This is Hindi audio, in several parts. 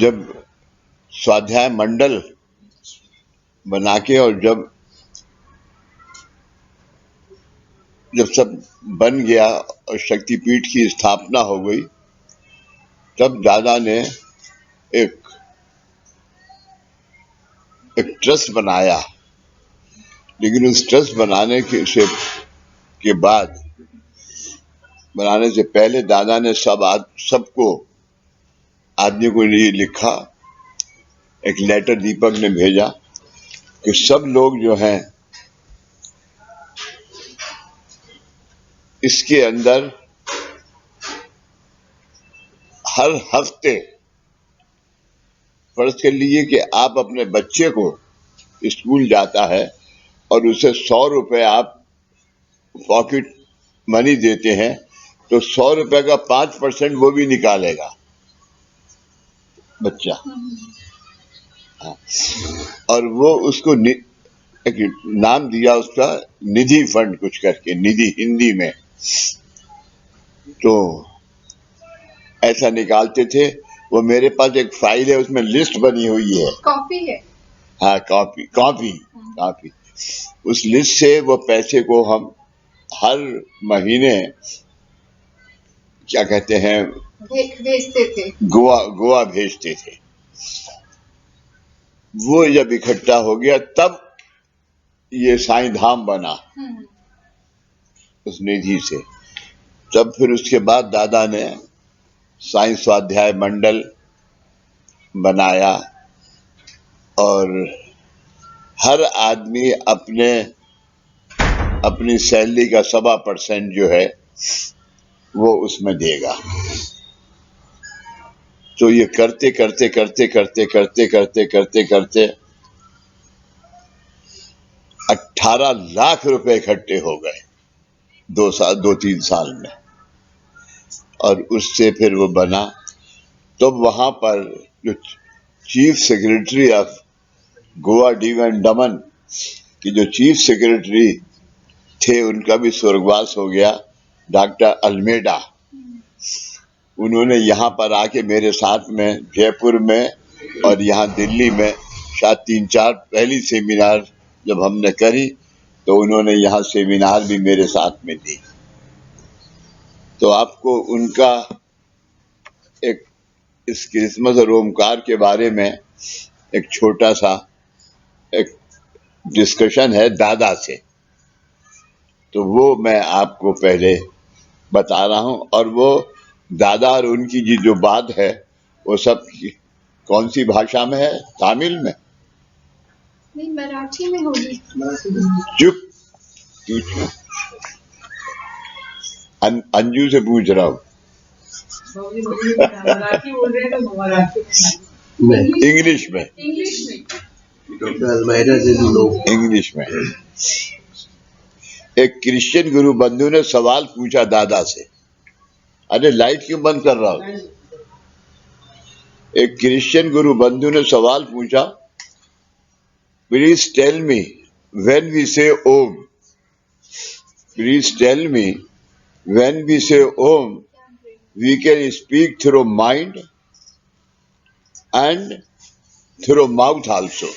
जब स्वाध्याय मंडल बना के और जब सब बन गया और शक्तिपीठ की स्थापना हो गई, तब दादा ने एक ट्रस्ट बनाया। लेकिन उस ट्रस्ट बनाने से पहले दादा ने सबको आदमी को लिए लिखा, एक लेटर दीपक ने भेजा कि सब लोग जो हैं इसके अंदर हर हफ्ते, फर्ज कर लीजिए कि आप अपने बच्चे को स्कूल जाता है और उसे 100 रुपए आप पॉकेट मनी देते हैं, तो 100 रुपए का 5% वो भी निकालेगा बच्चा। हाँ। और वो उसको एक नाम दिया उसका, निधि फंड कुछ करके, निधि हिंदी में। तो ऐसा निकालते थे। वो मेरे पास एक फाइल है, उसमें लिस्ट बनी हुई है। कॉपी है? हाँ, कॉपी। उस लिस्ट से वो पैसे को हम हर महीने क्या कहते हैं, भेजते थे, गोवा भेजते थे। वो जब इकट्ठा हो गया तब ये साईं धाम बना उस निधि से। तब फिर उसके बाद दादा ने साईं स्वाध्याय मंडल बनाया और हर आदमी अपनी सैलरी का 1.25% जो है वो उसमें देगा। तो ये करते 18 लाख रुपए इकट्ठे हो गए 2-3 साल में। और उससे फिर वो बना। तो वहां पर जो chief secretary of Goa Diu and दमन की जो चीफ सेक्रेटरी थे, उनका भी स्वर्गवास हो गया, डॉक्टर अल्मेडा। उन्होंने यहाँ पर आके मेरे साथ में जयपुर में और यहाँ दिल्ली में शायद 3-4 पहली सेमिनार जब हमने करी, तो उन्होंने यहाँ सेमिनार भी मेरे साथ में दी। तो आपको उनका एक इस क्रिसमस और ओमकार के बारे में एक छोटा सा एक डिस्कशन है दादा से, तो वो मैं आपको पहले बता रहा हूं। और वो दादा और उनकी जो बात है वो सब कौन सी भाषा में है? तमिल में? नहीं, मराठी में होगी। चुप। अंजू से पूछ रहा हूँ। इंग्लिश में। इंग्लिश में। एक क्रिश्चियन गुरु बंधु ने सवाल पूछा दादा से। अरे लाइट क्यों बंद कर रहा हूं? एक क्रिश्चियन गुरु बंधु ने सवाल पूछा, please tell me when we say Om, please tell me when we say Om we can speak through mind and through mouth also.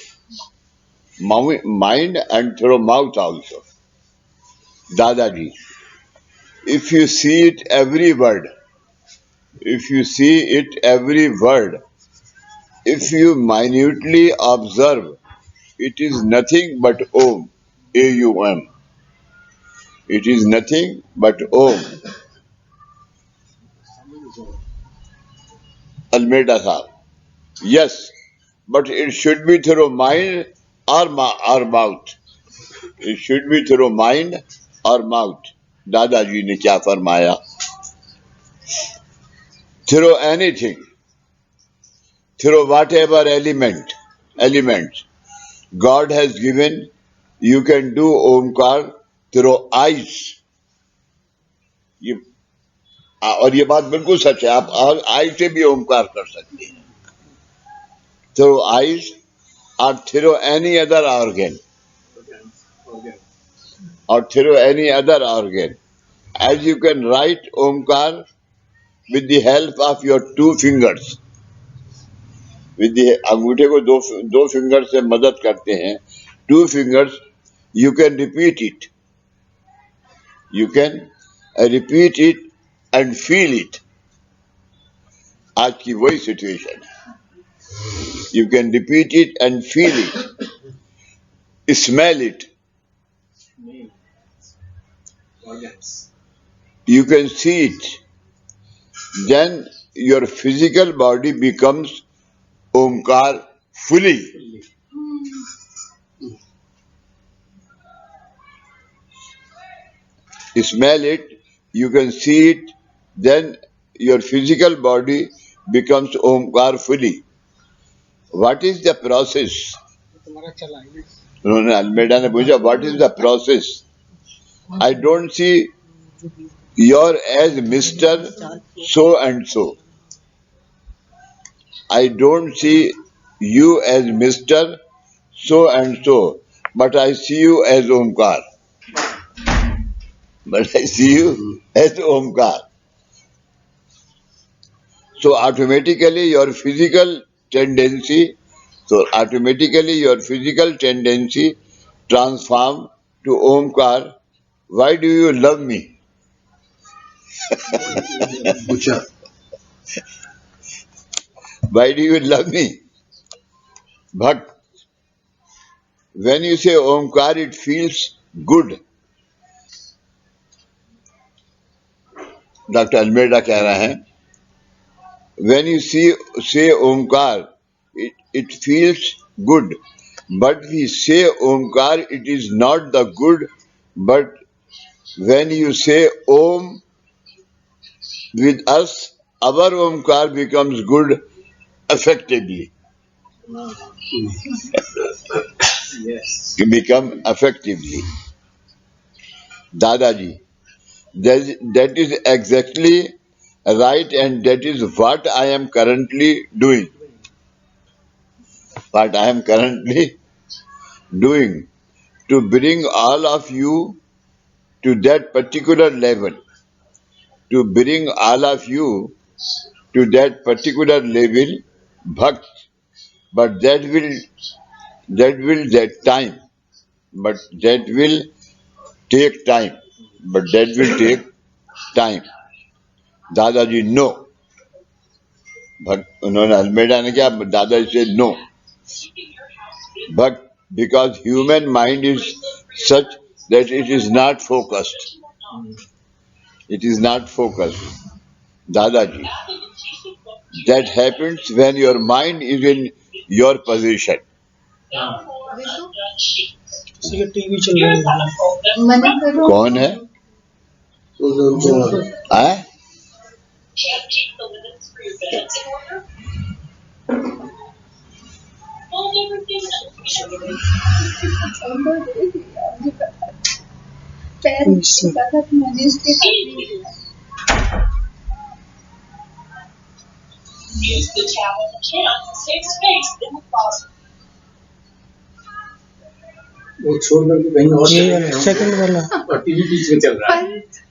Mind and through mouth also. Dadaji, if you see it every word, if you minutely observe, it is nothing but Om, A-U-M. It is nothing but Om. Almeida Sahab. Yes, but it should be through mind or mouth. It should be through mind or mouth. दादाजी ने क्या फरमाया? Through anything, through whatever elements God has given, you can do Omkar through eyes. और ये बात बिल्कुल सच है, आप आई से भी ओमकार कर सकते हैं, थ्रू आईज और through any other organ, or through any other organ. As you can write Omkar with the help of your two fingers. With the अंगूठे को दो फिंगर से मदद करते हैं. Two fingers, you can repeat it. You can repeat it and feel it. आज की वही सिचुएशन है. You can repeat it and feel it. Smell it. You can see it. Then your physical body becomes Omkar fully. Smell it, you can see it, then your physical body becomes Omkar fully. What is the process? उन्होंने अल्मेडा ने पूछा, what is the process? I don't see your as Mr. So and so. I don't see you as Mr. So and so, but I see you as Omkar. But I see you as Omkar. So automatically your physical tendency transform to Omkar. Why do you love me? Why do you love me? Bhakt. When you say Omkar, it feels good. Dr. Almeida कह रहा है, when you say Omkar, it feels good. But we say Omkar, it is not the good, but when you say Om with us, our Omkar becomes good effectively. Yes. You become effectively. Dadaji, that is exactly right, and that is what I am currently doing. What I am currently doing to bring all of you to that particular level. To bring all of you to that particular level, bhakt. But that will take time. But that will take time. But that will take time. दादाजी नो. उन्होंने अल्मेडा ने क्या, दादाजी से no. But because human mind is such that it is not focused. It is not focused. Dadaji, that happens when your mind is in your position. TV चल रही है. मना करो. कौन है? हाँ? पैर सखत मनीष के Use the tab on the can to save space in the closet. वो छोड़ करके कहीं और चले गए हैं. सेकंड वाला और टीवी बीच में चल रहा है. पर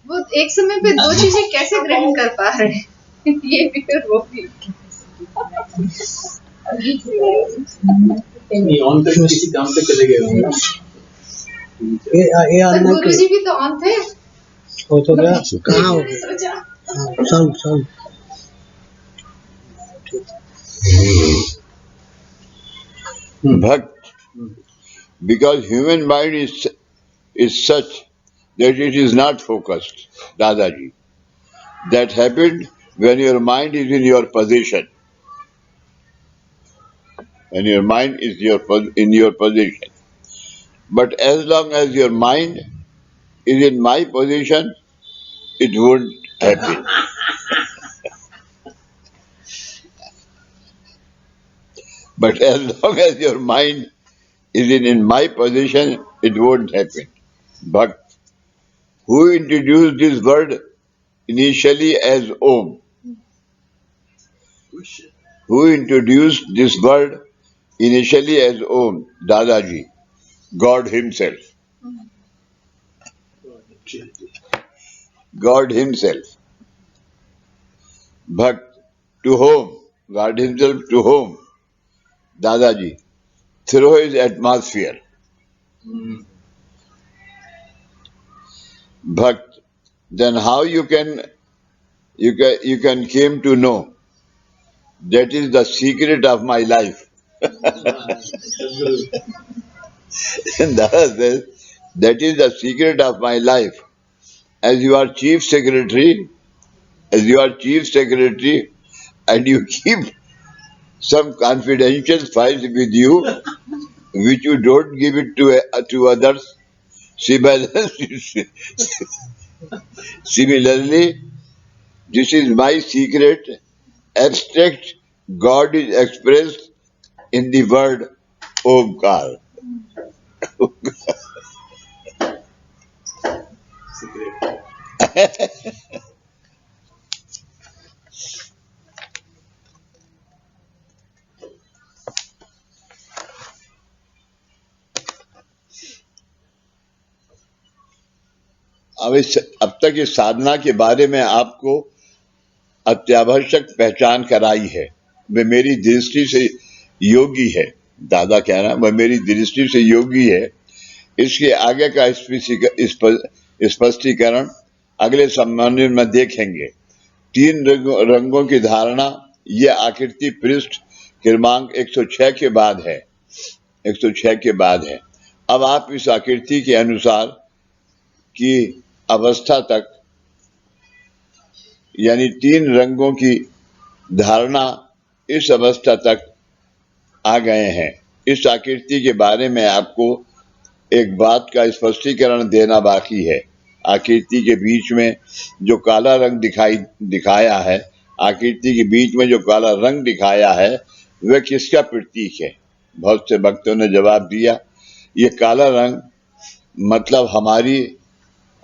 वो एक समय पे दो चीजें कैसे ग्रहण कर पा रहे हैं? ये भी और वो भी. नहीं, ऑन करके किसी काम पे चले गए होंगे. ये पर गुरुजी भी तो ऑन थे. हो तो गया. कहाँ हो गया? सोचा. Sound Bhakt, because human mind is such that it is not focused, Dadaji. That happened when your mind is in your position. When your mind is in your position. But as long as your mind is in my position, it won't happen. But as long as your mind is in my position, it won't happen. But who introduced this word initially as Om? Who introduced this word initially as Om? Dadaji, God Himself. God Himself. भक्त to whom God himself to whom Dadaji through his atmosphere bhakt, then how you can came to know that is the secret of my life. And Dada says that is the secret of my life. As you are chief secretary, and you keep some confidential files with you, which you don't give it to others. Similarly, this is my secret. Abstract God is expressed in the word Omkar. अब तक इस साधना के बारे में आपको अत्यावश्यक पहचान कराई है। वह मेरी दृष्टि से योगी है। दादा कह रहा है वह मेरी दृष्टि से योगी है। इसके आगे का स्पष्टीकरण अगले सम्मेलन में देखेंगे। 3 रंगों की धारणा यह आकृति पृष्ठ क्रमांक 106 के बाद है। 106 के बाद है। अब आप इस आकृति के अनुसार की अवस्था तक यानी 3 रंगों की धारणा इस अवस्था तक आ गए हैं। इस आकृति के बारे में आपको एक बात का स्पष्टीकरण देना बाकी है। आकृति के बीच में जो काला रंग दिखाया है, आकृति के बीच में जो काला रंग दिखाया है वह किसका प्रतीक है? बहुत से भक्तों ने जवाब दिया ये काला रंग मतलब हमारी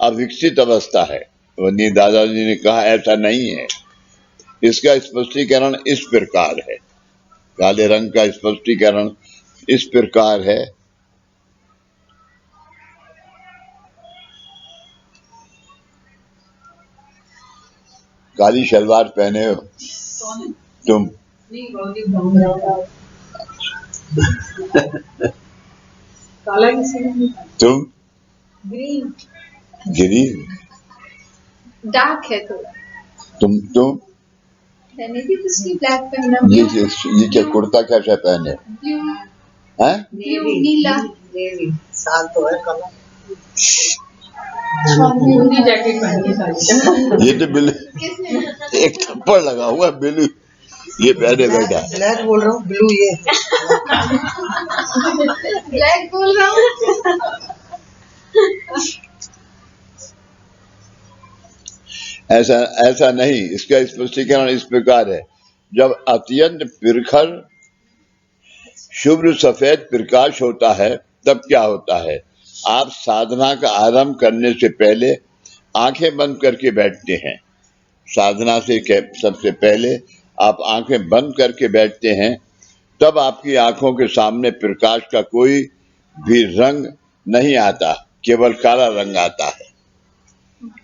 अविकसित अवस्था है। वहीं दादाजी ने कहा ऐसा नहीं है। इसका स्पष्टीकरण इस प्रकार है। काले रंग का स्पष्टीकरण इस प्रकार है। काली शलवार पहने हो तुम? काला किसी ने तुम ग्रीन ग्रीन डार्क है थोड़ा। तुम मैंने भी किसी ब्लैक पहना। ये क्या कुर्ता कैसा पहने? ब्लू हैं? ब्लू नीला साल तो है काला। पूरी जैकेट पहनी। ये तो बिल्लू एक थप्पड़ लगा हुआ बिल्लू ये पहने बैठा। ब्लैक बोल रहा हूँ ब्लू ये ब्लैक बोल रहा हूँ। ऐसा नहीं। इसका स्पष्टीकरण इस प्रकार है। जब अत्यंत प्रखर शुभ्र सफेद प्रकाश होता है तब क्या होता है? आप साधना का आरंभ करने से पहले आंखें बंद करके बैठते हैं। साधना से सबसे पहले आप आंखें बंद करके बैठते हैं। तब आपकी आंखों के सामने प्रकाश का कोई भी रंग नहीं आता, केवल काला रंग आता है।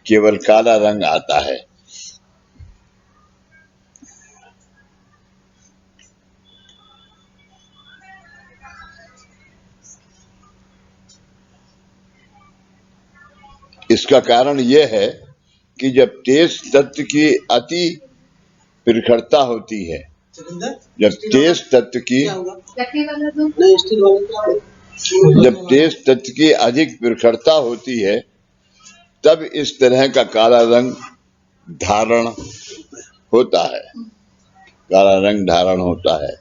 केवल काला रंग आता है। इसका कारण यह है कि जब तेज तत्व की अति प्रखरता होती है, जब तेज तत्व की अधिक प्रखरता होती है तब इस तरह का काला रंग धारण होता है। काला रंग धारण होता है।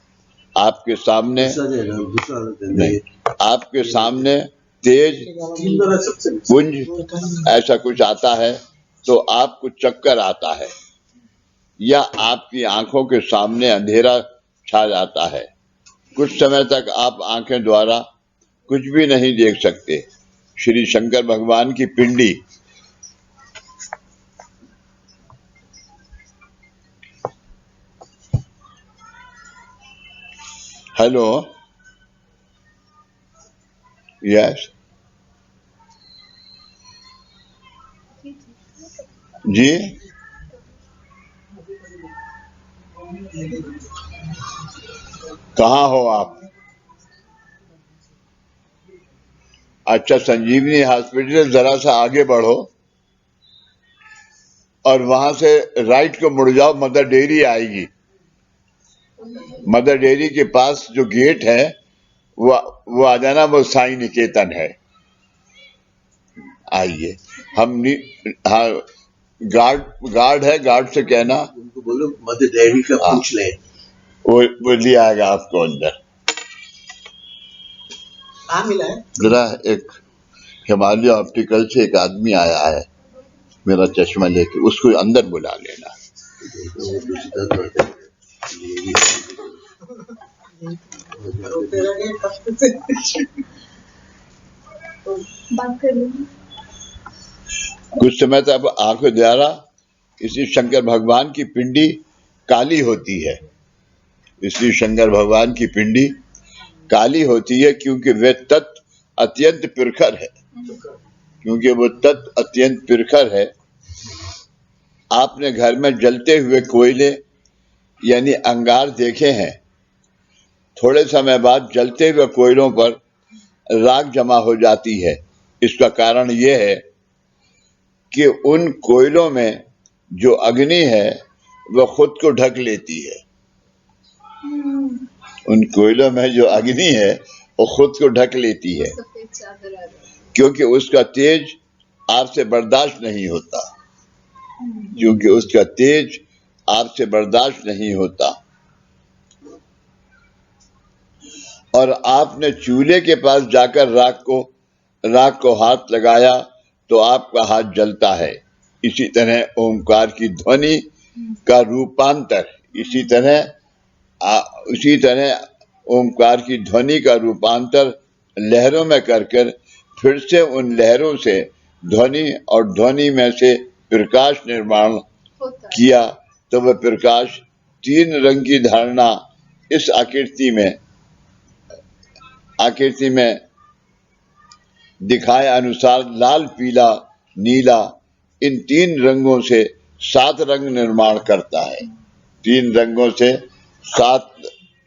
आपके सामने नहीं, आपके सामने तेज पुंज ऐसा कुछ आता है तो आपको चक्कर आता है या आपकी आंखों के सामने अंधेरा छा जाता है। कुछ समय तक आप आंखें द्वारा कुछ भी नहीं देख सकते। श्री शंकर भगवान की पिंडी हेलो यस जी कहाँ हो आप? अच्छा, संजीवनी हॉस्पिटल जरा सा आगे बढ़ो और वहां से राइट को मुड़ जाओ, मदर डेयरी आएगी। मदर डेयरी के पास जो गेट है वो आ जाना, वो साईं निकेतन है। आइए, हाँ, गार्ड है, गार्ड से कहना उनको बोलो मदर डेयरी का पूछ ले, वो ले आएगा आपको अंदर। कहाँ मिला है? जरा एक हिमालय ऑप्टिकल से एक आदमी आया है मेरा चश्मा लेके, उसको अंदर बुला लेना। रोते रहे कब से। बात कर लूंगी। कुछ समय तक आंखों द्वारा इसलिए शंकर भगवान की पिंडी काली होती है। इसलिए शंकर भगवान की पिंडी काली होती है क्योंकि वे तत्व अत्यंत प्रखर है। क्योंकि वो तत्व अत्यंत प्रखर है। आपने घर में जलते हुए कोयले यानी अंगार देखे हैं। थोड़े समय बाद जलते हुए कोयलों पर राख जमा हो जाती है। इसका कारण यह है कि उन कोयलों में जो अग्नि है वह खुद को ढक लेती है। उन कोयलों में जो अग्नि है वो खुद को ढक लेती है सफेद चादर आ गई। क्योंकि उसका तेज आपसे बर्दाश्त नहीं होता। क्योंकि उसका तेज आपसे बर्दाश्त नहीं होता। और आपने चूल्हे के पास जाकर राख को हाथ लगाया तो आपका हाथ जलता है। इसी तरह ओंकार की ध्वनि का रूपांतर, इसी तरह ओंकार की ध्वनि का रूपांतर लहरों में कर फिर से उन लहरों से ध्वनि और ध्वनि में से प्रकाश निर्माण होता है। किया तो वह प्रकाश तीन रंग की धारणा इस आकृति में दिखाए अनुसार लाल, पीला, नीला, इन तीन रंगों से 7 रंग निर्माण करता है। 3 रंगों से 7,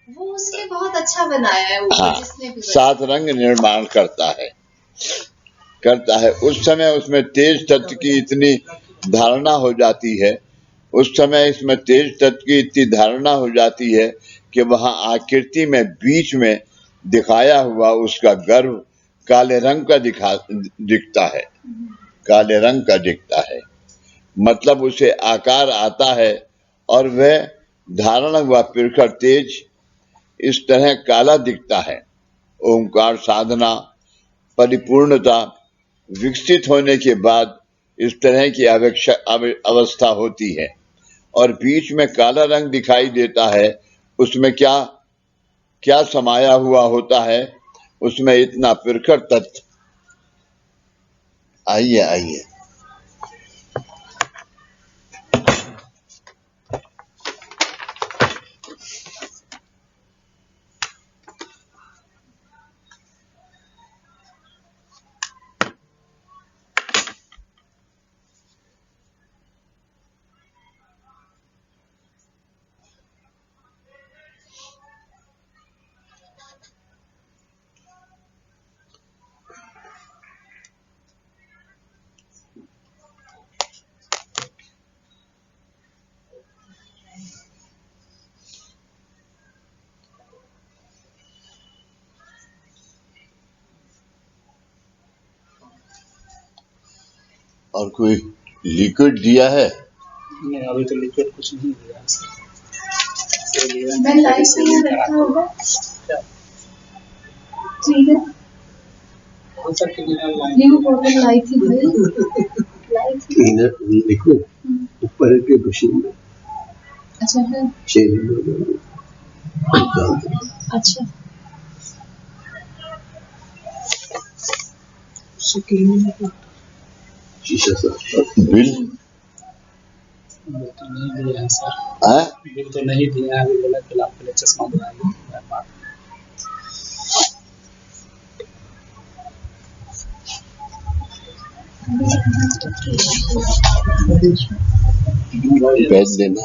वो उसने बहुत अच्छा बनाया है। वो हाँ, जिसने भी 7 रंग निर्माण करता है। उस समय उसमें तेज तत्व की इतनी धारणा हो जाती है। उस समय इसमें तेज तत्व की इतनी धारणा हो जाती है कि वहां आकृति में बीच में दिखाया हुआ उसका गर्भ काले रंग का दिखता है। काले रंग का दिखता है, मतलब उसे आकार आता है और वह धारण हुआ प्रखर तेज इस तरह काला दिखता है। ओंकार साधना परिपूर्णता विकसित होने के बाद इस तरह की अवस्था होती है और बीच में काला रंग दिखाई देता है। उसमें क्या समाया हुआ होता है? उसमें इतना प्रखर तत्व। आइए और कोई लिक्विड दिया है? नहीं, अभी तो लिक्विड कुछ नहीं दिया है सर। मैं लाइट में रखा होगा। ठीक है, कौन सा क्लीनर लाइन? ये बोतल लाई थी भाई। लाई थी। लिक्विड ऊपर के मशीन में। अच्छा है। अच्छा, शीशा सा बिल तो नहीं दिया है सर। है? बिल तो नहीं दिया है। अभी बोला कि आप पहले चश्मा दिलाएंगे। भेज देना।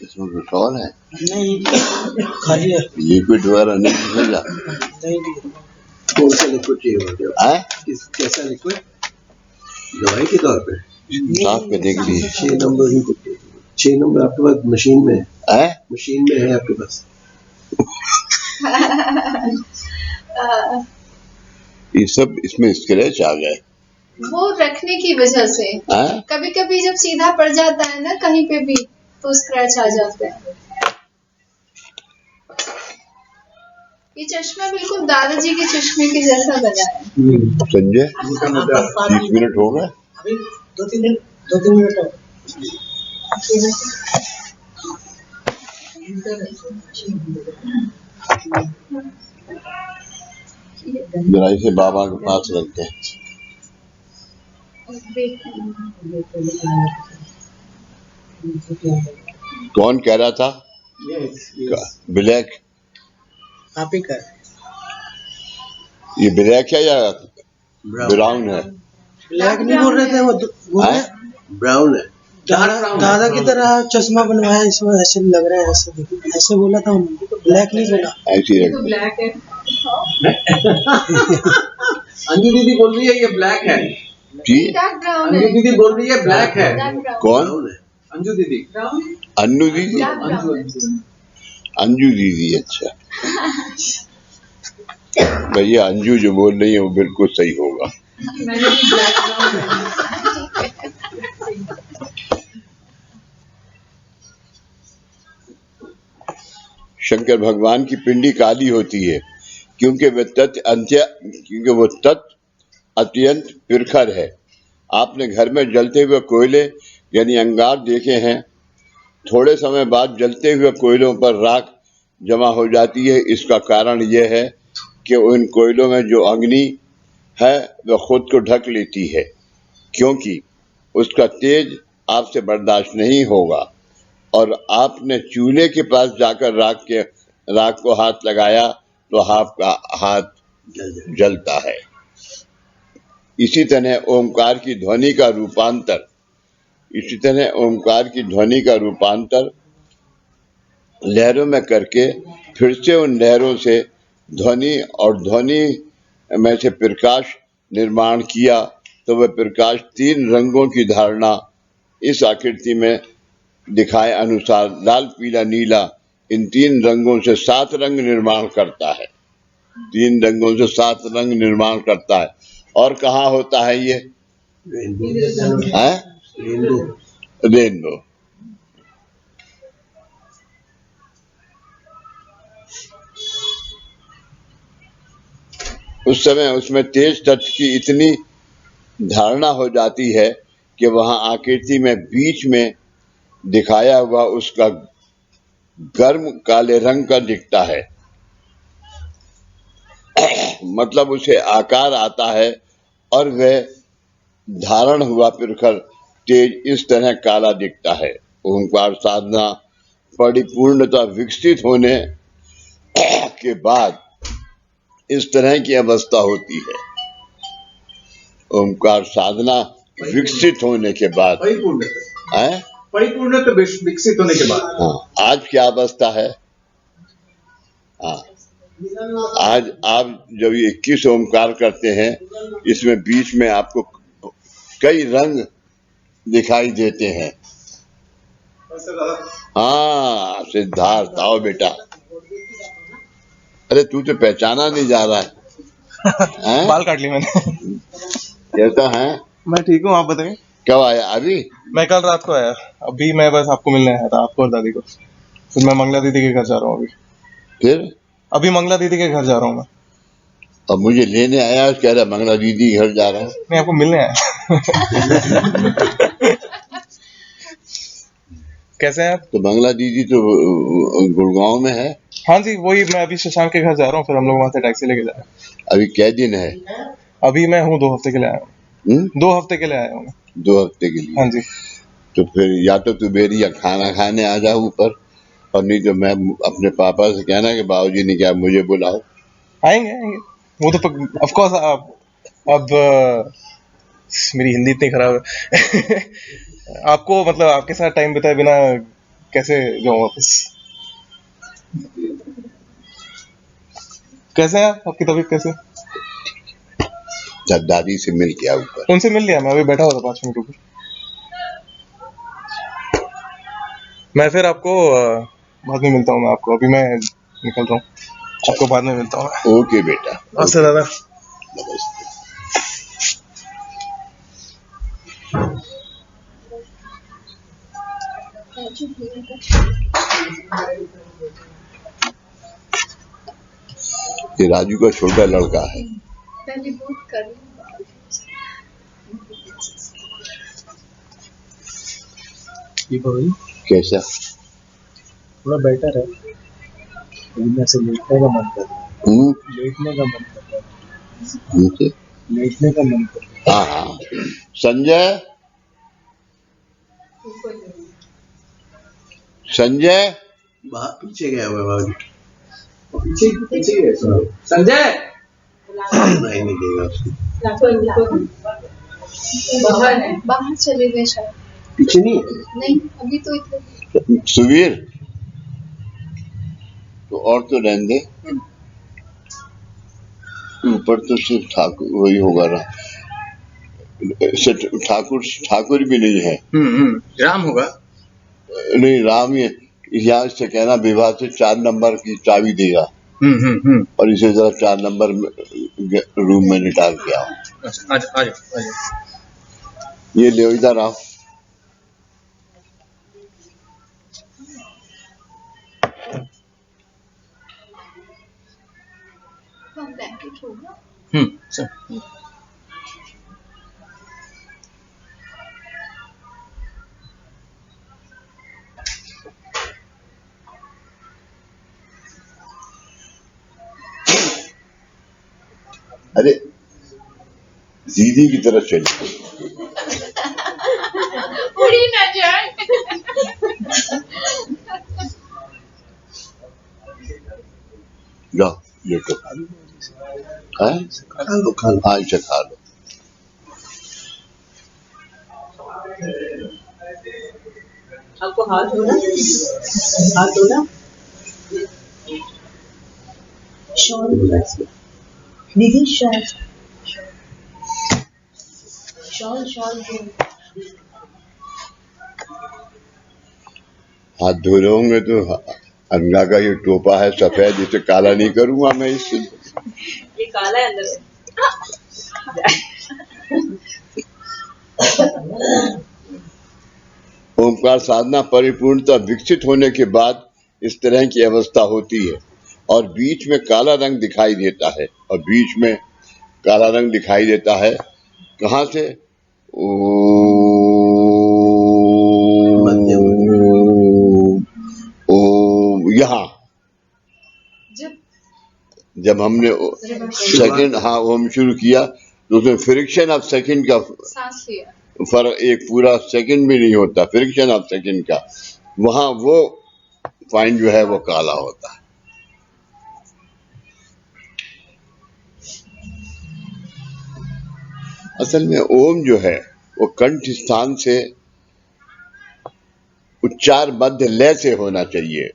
इसमें कुछ और है? नहीं खाली है। लिक्विड वगैरह नहीं भेजा? नहीं कौन सा लिक्विड चाहिए मुझे? कैसा लिक्विड? दवाई के तौर पे साफ करने के लिए 6 नंबर ही 6 नंबर आपके पास मशीन में है? मशीन में है आपके पास? ये सब इसमें स्क्रैच आ गए। वो रखने की वजह से कभी कभी जब सीधा पड़ जाता है ना कहीं पे भी तो स्क्रैच आ जाते हैं। ये चश्मा बिल्कुल दादाजी के चश्मे के जैसा बना है। संजय 30 मिनट हो गए। अभी 2-3 मिनट और। जरा इसे बाबा के पास रखते हैं। कौन कह रहा था? ब्लैक आप ही कर। ये ब्लैक है या ब्राउन है? ब्लैक नहीं बोल रहे थे वो ब्राउन है। दादा की तरह चश्मा बनवाया इसमें ऐसे लग रहा है। ऐसे बोला था उन्होंने, ब्लैक नहीं बोला। ऐसी रख ब्लैक है। अंजू दीदी बोल रही है ये ब्लैक है जी। अंजू दीदी बोल रही है ब्लैक है। कौन? अंजू दीदी। अन्नू दीदी? अंजू दीदी। अच्छा भैया अंजू जो बोल रही है वो बिल्कुल सही होगा। शंकर भगवान की पिंडी काली होती है क्योंकि वो तत्व अत्यंत प्रखर है। आपने घर में जलते हुए कोयले यानी अंगार देखे हैं। थोड़े समय बाद जलते हुए कोयलों पर राख जमा हो जाती है। इसका कारण यह है कि उन कोयलों में जो अग्नि है वह खुद को ढक लेती है क्योंकि उसका तेज आपसे बर्दाश्त नहीं होगा और आपने चूल्हे के पास जाकर राख को हाथ लगाया तो आपका हाथ जलता है। इसी तरह ओंकार की ध्वनि का रूपांतर लहरों में करके फिर से उन लहरों से ध्वनि और ध्वनि में से प्रकाश निर्माण किया तो वह प्रकाश 3 रंगों की धारणा इस आकृति में दिखाए अनुसार लाल पीला नीला इन 3 रंगों से 7 रंग निर्माण करता है। 3 रंगों से 7 रंग निर्माण करता है। और कहाँ होता है ये? रेनबो। उस समय उसमें तेज तत्व की इतनी धारणा हो जाती है कि वहां आकृति में बीच में दिखाया हुआ उसका गर्म काले रंग का दिखता है। मतलब उसे आकार आता है और वह धारण हुआ प्रखर तेज इस तरह काला दिखता है। ओंकार साधना परिपूर्णता विकसित होने के बाद इस तरह की अवस्था होती है। ओंकार साधना विकसित होने के बाद परिपूर्ण तो विकसित होने के बाद। हाँ, आज क्या अवस्था है? हाँ, आज आप जब 21 ओंकार करते हैं, इसमें बीच में आपको कई रंग दिखाई देते हैं। हाँ सिद्धार्थ, आओ बेटा। अरे तू तो पहचाना नहीं जा रहा है। बाल काट ली मैंने। कैसा है? मैं ठीक हूँ, आप बताइए। कब आया? अभी? मैं कल रात को आया। अभी मैं बस आपको मिलने आया था, आपको और दादी को। फिर मैं मंगला दीदी के घर जा रहा हूँ अभी। फिर अभी मंगला दीदी के घर जा रहा हूँ मैं। अब मुझे लेने आया, कह रहा मंगला दीदी घर जा रहा हूँ। मैं आपको मिलने आया। कैसे हैं आप? तो मंगला दीदी तो गुड़गांव में है। हाँ जी, वही मैं अभी शशांक के घर जा रहा हूँ, फिर हम लोग वहाँ से टैक्सी लेके जा रहे हैं। अभी कै दिन है? अभी मैं हूँ 2 हफ्ते के लिए आया हूँ। 2 हफ्ते के लिए आया हूँ। 2 हफ्ते के लिए? हाँ जी। तो फिर या तो तू मेरी या खाना खाने आ जाओ ऊपर, और नहीं तो मैं अपने पापा से कहना कि बाबूजी ने क्या मुझे बुलाओ। आएंगे आएंगे, वो तो ऑफ कोर्स। अब मेरी हिंदी इतनी खराब है। आपको मतलब आपके साथ टाइम बिताए बिना कैसे जाऊँ वापस? कैसे हैं आप? आपकी तबीयत कैसे? दादी से मिल के आओ ऊपर। उनसे मिल लिया, मैं अभी बैठा हुआ था 5 मिनट ऊपर। मैं फिर आपको बाद में मिलता हूँ। मैं आपको अभी मैं निकल रहा हूँ, आपको बाद में मिलता हूँ। ओके बेटा। नमस्ते दादा। नमस्ते। ये राजू का छोटा लड़का है। पहले बहुत कर कैसा? थोड़ा बेटर है, लेकिन ऐसे लेटने का मन कर रहा है। लेटने का मन कर रहा है। लेटने का मन कर रहा है। हाँ हाँ। संजय, संजय बाहर पीछे गया हुआ है। पीछे पीछे गए संजय। नहीं देगा उसको। बाहर चले गए शायद। पीछे नहीं है? नहीं, अभी तो इधर। सुवीर तो और तो रहने दे, ऊपर तो सिर्फ ठाकुर वही होगा ना। ठाकुर भी नहीं है। राम होगा। नहीं, राम ही यहाँ से कहना विवाह से 4 नंबर की चाबी देगा। और इसे जरा 4 नंबर रूम में निकाल के आओ। आज ये ले इधर आओ। ब्लैंकेट होगा। अरे दीदी की तरफ चलिए। उड़ी ना जाए। जाओ लेटो। हाँ इसे खा लो। आपको हाथ धोना, हाथ धोना। दीदी शॉल शॉल शॉल। हाथ धो रहे होंगे तो अनगा का ये टोपा है सफेद, इसे काला नहीं करूंगा मैं इससे। ये काला है अंदर से। ओंकार साधना परिपूर्णता विकसित होने के बाद इस तरह की अवस्था होती है और बीच में काला रंग दिखाई देता है और बीच में काला रंग दिखाई देता है। कहाँ से? यहाँ जब हमने सेकंड ओम शुरू किया तो उसमें फ्रिक्शन ऑफ सेकंड का सांस लिया, फर्क एक पूरा सेकंड भी नहीं होता, फ्रिक्शन ऑफ सेकंड का, वहां वो पॉइंट जो है वो काला होता है। असल में ओम जो है वो कंठ स्थान से उच्चारबद्ध लय से होना चाहिए।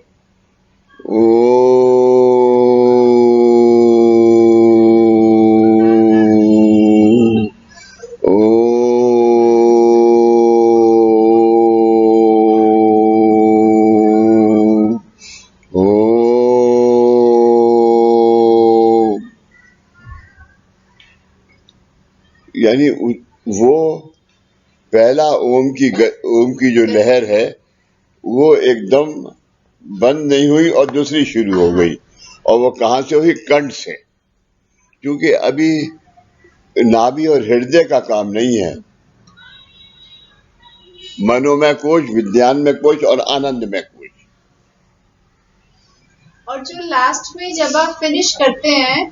यानी वो पहला ओम की जो लहर है वो एकदम बंद नहीं हुई और दूसरी शुरू हो गई, और वो कहां से हुई? कंठ से, क्योंकि अभी नाभि और हृदय का काम नहीं है, मनोमय कोश, विज्ञानमय कोश और आनंदमय कोश। और जो लास्ट में जब आप फिनिश करते हैं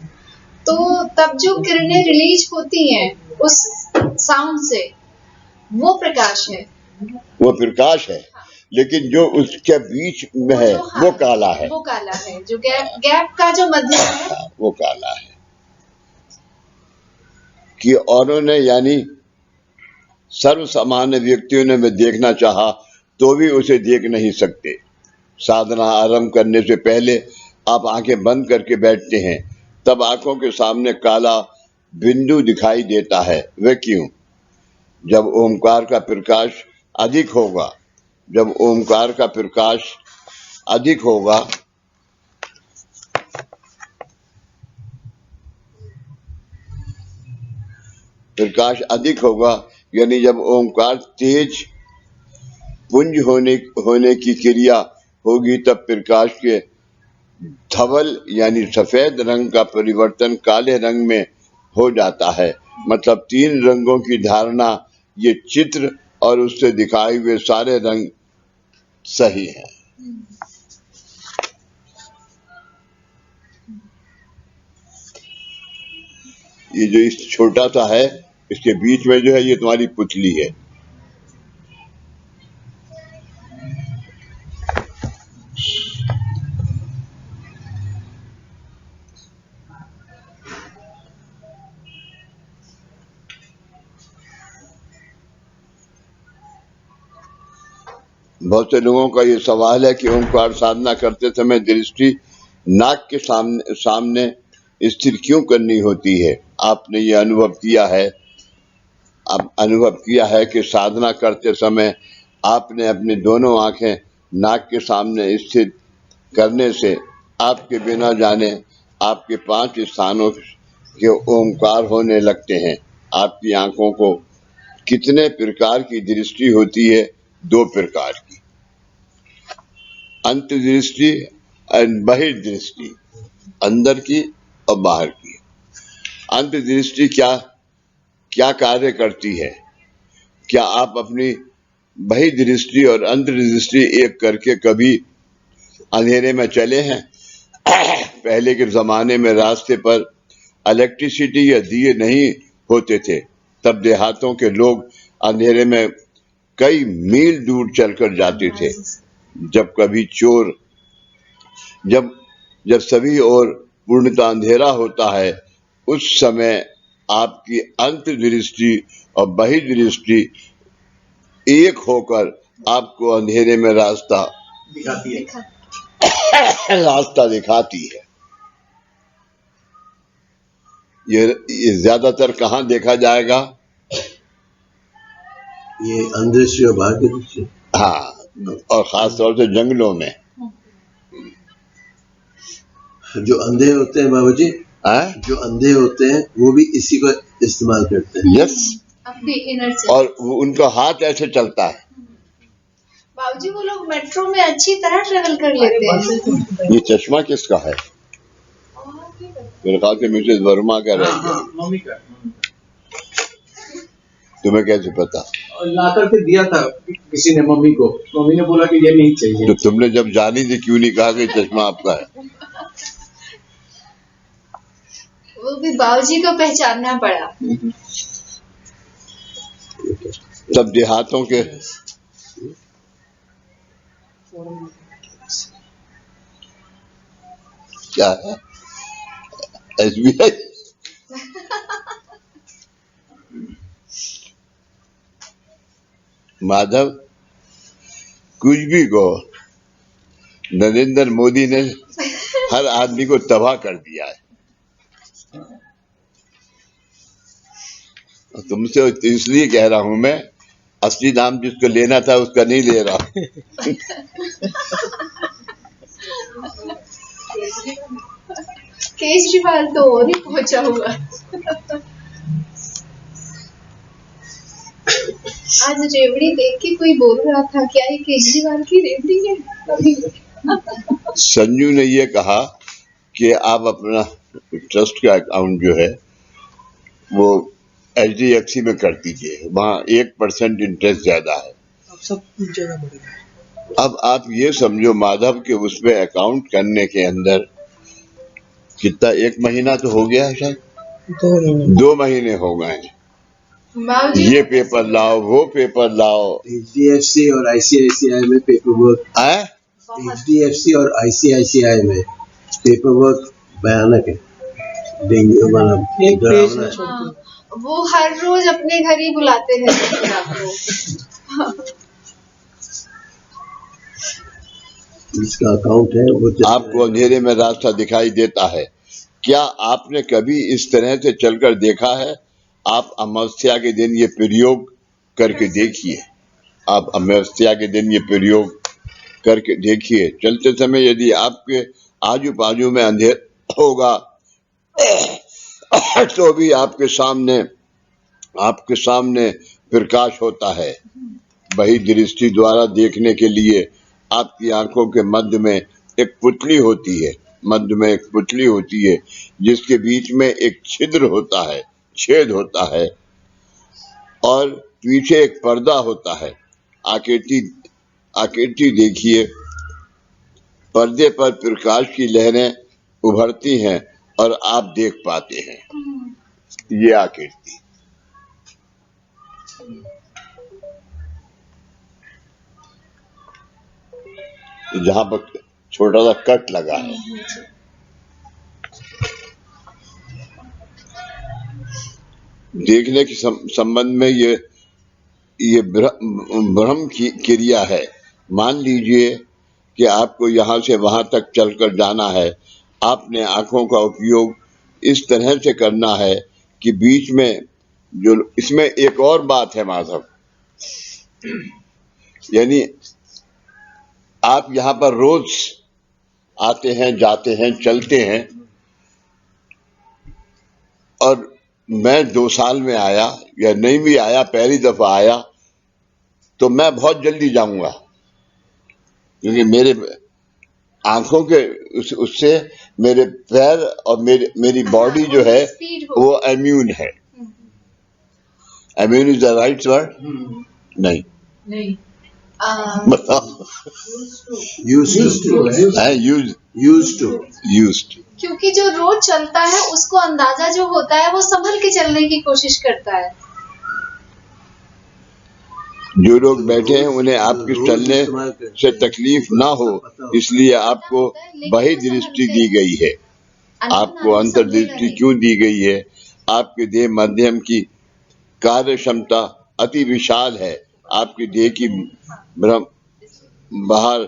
तो तब जो किरणें रिलीज होती हैं उस साउंड से, वो प्रकाश है, वो प्रकाश है। लेकिन जो उसके बीच में है वो काला है, वो काला है, जो गैप का जो मध्य है वो काला है। कि औरों ने यानी सर्व सामान्य व्यक्तियों ने मैं देखना चाहा तो भी उसे देख नहीं सकते। साधना आरंभ करने से पहले आप आंखें बंद करके बैठते हैं, तब आंखों के सामने काला बिंदु दिखाई देता है। वह क्यों? जब ओमकार का प्रकाश अधिक होगा, जब ओमकार का प्रकाश अधिक होगा यानी जब ओमकार तेज पुंज होने की क्रिया होगी, तब प्रकाश के धवल यानी सफेद रंग का परिवर्तन काले रंग में हो जाता है। मतलब तीन रंगों की धारणा, ये चित्र और उससे दिखाए हुए सारे रंग सही है। ये जो इस छोटा सा है, इसके बीच में जो है ये तुम्हारी पुतली है। बहुत से लोगों का ये सवाल है कि ओंकार साधना करते समय दृष्टि नाक के सामने स्थिर क्यों करनी होती है? आपने ये अनुभव किया है कि साधना करते समय आपने अपनी दोनों आंखें नाक के सामने स्थित करने से आपके बिना जाने आपके 5 स्थानों के ओंकार होने लगते हैं। आपकी आंखों को कितने प्रकार की दृष्टि होती है? 2 प्रकार की, अंतर्दृष्टि और बहिर्दृष्टि, अंदर की और बाहर की। अंतर्दृष्टि क्या कार्य करती है? क्या आप अपनी बहिर्दृष्टि और अंतर्दृष्टि एक करके कभी अंधेरे में चले हैं? पहले के जमाने में रास्ते पर इलेक्ट्रिसिटी या दिए नहीं होते थे, तब देहातों के लोग अंधेरे में कई मील दूर चलकर जाते थे। जब सभी ओर पूर्णतः अंधेरा होता है, उस समय आपकी अंतर्दृष्टि और बहिर्दृष्टि एक होकर आपको अंधेरे में रास्ता दिखाती है। ये ज्यादातर कहाँ देखा जाएगा? ये अंदृष्टि और बाहर की दृष्टि, हाँ, और खास तौर से जंगलों में। जो अंधे होते हैं बाबू जी, जो अंधे होते हैं वो भी इसी को इस्तेमाल करते हैं। यस, अपनी इनर से। और उनका हाथ ऐसे चलता है। बाबूजी वो लोग मेट्रो में अच्छी तरह ट्रेवल कर लेते हैं। ये चश्मा किसका है? मेरे ख्याल से मिसेज वर्मा का रह गया। मम्मी का तुम्हें कैसे पता? और ला करके दिया था किसी ने मम्मी को, मम्मी ने बोला कि ये नहीं चाहिए। तो तुमने जब जानी थी क्यों नहीं कहा कि चश्मा आपका है? वो भी बाबूजी को पहचानना पड़ा। सब देहातों के क्या है SBI माधव कुछ भी कहो, नरेंद्र मोदी ने हर आदमी को तबाह कर दिया है। तुमसे इसलिए कह रहा हूं मैं, असली नाम जिसको लेना था उसका नहीं ले रहा। केजरीवाल तो और ही पहुंचा हुआ। आज रेवड़ी देख के कोई बोल रहा था क्या ये केजरीवाल की रेवड़ी है? संजू ने ये कहा कि आप अपना ट्रस्ट का अकाउंट जो है वो HDFC में कर दीजिए, वहाँ 1% इंटरेस्ट ज्यादा है। अब सब जगह बढ़ेगा। अब आप ये समझो माधव के उसमें अकाउंट करने के अंदर कितना, 1 महीना तो हो गया है शायद, 2 महीने हो गए हैं। बाबूजी ये पेपर लाओ, वो पेपर लाओ। HDFC और ICICI में पेपर वर्क, आए HDFC और ICICI में पेपर वर्क भयानक है, डेंगू वाला एक पेज डरावना में है। छोड़ दो। वो हर रोज अपने घर ही बुलाते रहते हैं आपको। जिसका अकाउंट है वो आपको अंधेरे में रास्ता दिखाई देता है। क्या आपने कभी इस तरह से चलकर देखा है? आप अमावस्या के दिन ये प्रयोग करके देखिए। आप अमावस्या के दिन ये प्रयोग करके देखिए। चलते समय यदि आपके आजू बाजू में अंधेरा होगा तो भी आपके सामने प्रकाश होता है। वही दृष्टि द्वारा देखने के लिए आपकी आंखों के मध्य में एक पुतली होती है, जिसके बीच में एक छिद्र होता है, छेद होता है, और पीछे एक पर्दा होता है। आकृति देखिए, पर्दे पर प्रकाश की लहरें उभरती हैं और आप देख पाते हैं ये आकृति। जहां पर छोटा सा कट लगा है, देखने के संबंध में ये भ्रम की क्रिया है। मान लीजिए कि आपको यहाँ से वहां तक चलकर जाना है, आपने आंखों का उपयोग इस तरह से करना है कि बीच में जो, इसमें एक और बात है माधव, यानी आप यहाँ पर रोज आते हैं, जाते हैं, चलते हैं, और मैं 2 साल में आया या नहीं भी आया, पहली दफा आया तो मैं बहुत जल्दी जाऊंगा, क्योंकि मेरे आंखों के उससे मेरे पैर और मेरी बॉडी जो है वो इम्यून है। Immune is the right word? नहीं बताओ। यूज्ड क्योंकि जो रोज चलता है उसको अंदाजा जो होता है वो संभल के चलने की कोशिश करता है। जो लोग बैठे हैं उन्हें आपके चलने से तकलीफ ना हो, इसलिए आपको वही दृष्टि दी गई है। आपको अंतर्दृष्टि क्यों दी गई है? आपके देह माध्यम की कार्य क्षमता अति विशाल है। आपकी देह की बाहर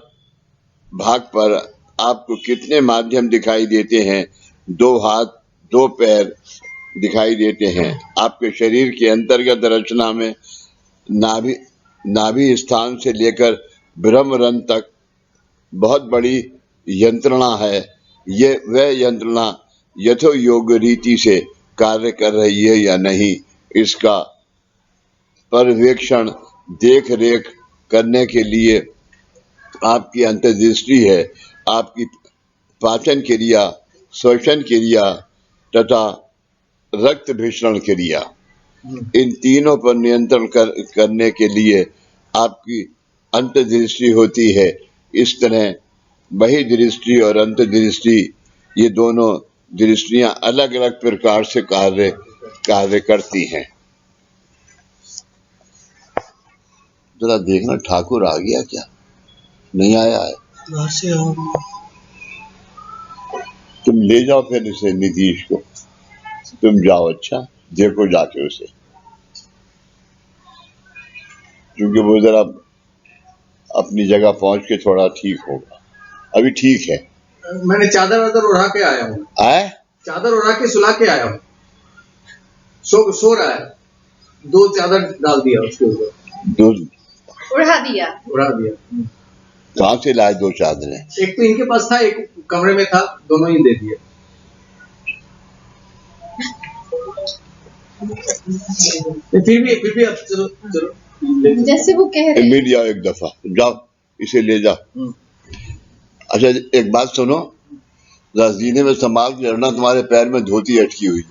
भाग पर आपको कितने माध्यम दिखाई देते हैं? 2 हाथ, 2 पैर दिखाई देते हैं। आपके शरीर के अंतर्गत रचना में नाभि स्थान से लेकर ब्रह्मरंध्र तक बहुत बड़ी यंत्रणा है। ये वह यंत्रणा यथोयोग्य रीति से कार्य कर रही है या नहीं, इसका पर्यवेक्षण देख रेख करने के लिए आपकी अंतर्दृष्टि है। आपकी पाचन क्रिया श्वसन क्रिया तथा रक्त भिषण क्रिया, इन तीनों पर नियंत्रण करने के लिए आपकी अंतर्दृष्टि होती है। इस तरह बहिर्दृष्टि और अंतर्दृष्टि, ये दोनों दृष्टियां अलग अलग प्रकार से कार्य करती हैं। जरा देखना ठाकुर आ गया क्या, नहीं आया है? बाहर से आओ। तुम ले जाओ फिर इसे, नीतीश को तुम जाओ, अच्छा देखो जाके उसे, क्योंकि वो जरा अपनी जगह पहुंच के थोड़ा ठीक होगा। अभी ठीक है। मैंने चादर वादर उड़ा के आया हूँ, आए चादर उड़ा के सुला के आया हूँ। सो रहा है, 2 चादर डाल दिया उसके ऊपर, दो उड़ा दिया। कहाँ से लाए 2 चादरें? एक तो इनके पास था, एक कमरे में था, दोनों ही दे दिए। फिर भी अब चलो जैसे वो कह रहे मिल जाओ एक दफा, जाओ इसे ले जाओ। अच्छा एक बात सुनो, जीने में संभाल के रहना, तुम्हारे पैर में धोती अटकी हुई।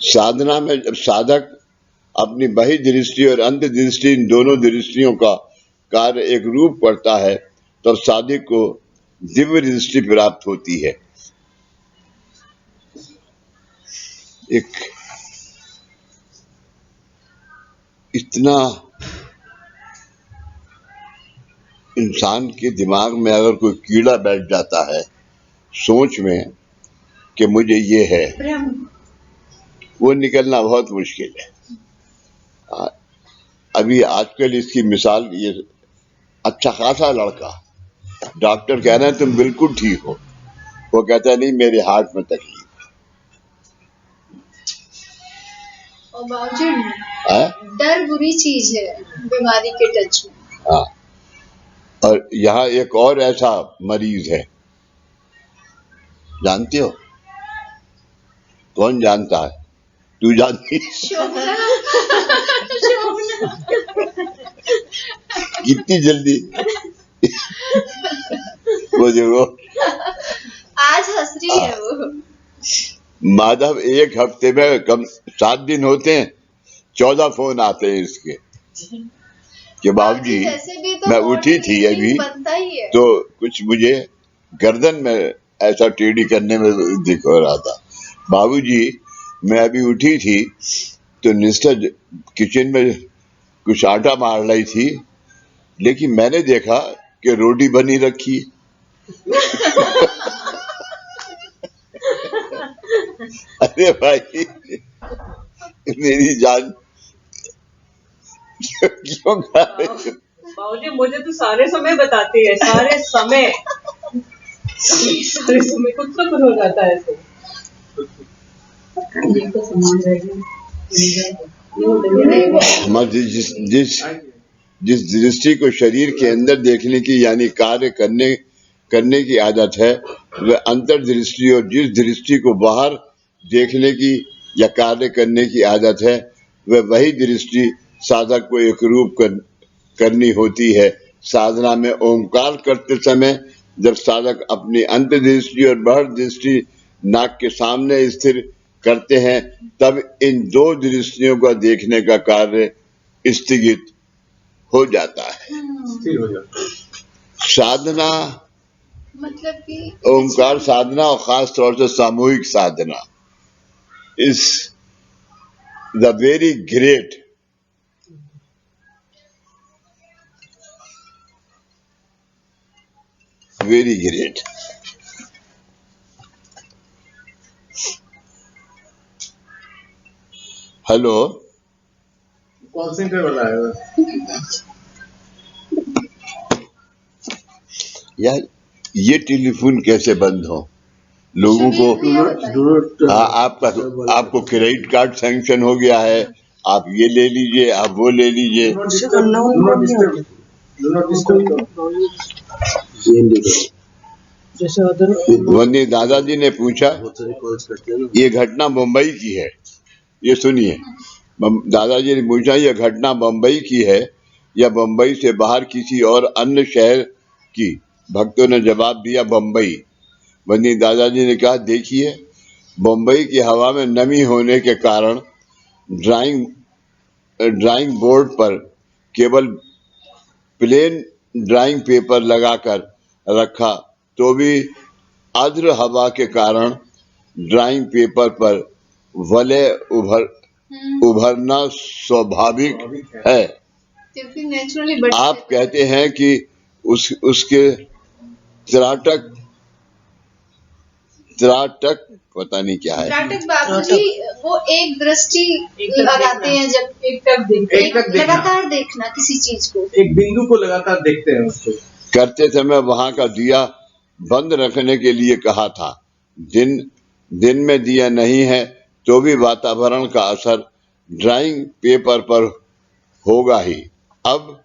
साधना में जब साधक अपनी बहि दृष्टि और अंत दृष्टि, इन दोनों दृष्टियों का कार्य एक रूप करता है, तब साधक को दिव्य दृष्टि प्राप्त होती है। एक इतना इंसान के दिमाग में अगर कोई कीड़ा बैठ जाता है सोच में कि मुझे ये है, वो निकलना बहुत मुश्किल है। अभी आजकल इसकी मिसाल, ये अच्छा खासा लड़का, डॉक्टर कह रहे हैं तुम बिल्कुल ठीक हो, वो कहता है नहीं मेरे हार्ट में तकलीफ और बावजूद है। डर बुरी चीज है बीमारी के टच में। हाँ, और यहाँ एक और ऐसा मरीज है, जानते हो कौन? जानता है? तू जानती? कितनी जल्दी वो देखो, आज हंस रही है वो। माधव एक हफ्ते में कम 7 दिन होते हैं, 14 फोन आते हैं इसके कि बाबूजी मैं उठी थी अभी तो कुछ मुझे गर्दन में ऐसा टेढ़ी करने में दिख रहा था, बाबूजी मैं अभी उठी थी तो निष्ठा किचन में कुछ आटा मार रही थी, लेकिन मैंने देखा कि रोटी बनी रखी है। अरे भाई मेरी जान क्यों खा रहे हो? बाबूजी मुझे तो सारे समय बताती है, सारे समय कुछ तो कुछ हो जाता है ऐसे। हमारी जिस दृष्टि को शरीर के अंदर देखने की यानी कार्य करने की आदत है, वह अंतर्दृष्टि, और जिस दृष्टि को बाहर देखने की या कार्य करने की आदत है, वह वही दृष्टि साधक को एक रूप करनी होती है। साधना में ओंकार करते समय जब साधक अपनी अंतर्दृष्टि और बाहर दृष्टि नाक के सामने स्थिर करते हैं, तब इन 2 दृष्टियों का देखने का कार्य स्थगित हो जाता है। साधना मतलब कि ओंकार साधना, और खास तौर से सामूहिक साधना, is the very great hello, call centre वाला है यार, ये टेलीफोन कैसे बंद हो? लोगों को आपको क्रेडिट कार्ड सैंक्शन हो गया है, आप ये ले लीजिए, आप वो ले लीजिए। वन्य दादाजी ने पूछा, ये घटना मुंबई की है, ये सुनिए। दादाजी ने पूछा, ये घटना मुंबई की है या मुंबई से बाहर किसी और अन्य शहर की? भक्तों ने जवाब दिया, बम्बई। वहीं दादाजी ने कहा, देखिए, बम्बई की हवा में नमी होने के कारण ड्राइंग बोर्ड पर केवल प्लेन ड्राइंग पेपर लगाकर रखा तो भी आर्द्र हवा के कारण ड्राइंग पेपर पर वलय उभरना स्वाभाविक है। क्योंकि नेचुरली आप कहते हैं कि उसके त्राटक पता नहीं क्या है। त्राटक बाबूजी वो एक दृष्टि लगाते हैं, जब एक टक देखना, लगातार देखना किसी चीज को, एक बिंदु को लगातार देखते हैं उसको। करते समय वहां का दिया बंद रखने के लिए कहा था। दिन में दिया नहीं है तो भी वातावरण का असर ड्राइंग पेपर पर होगा ही। अब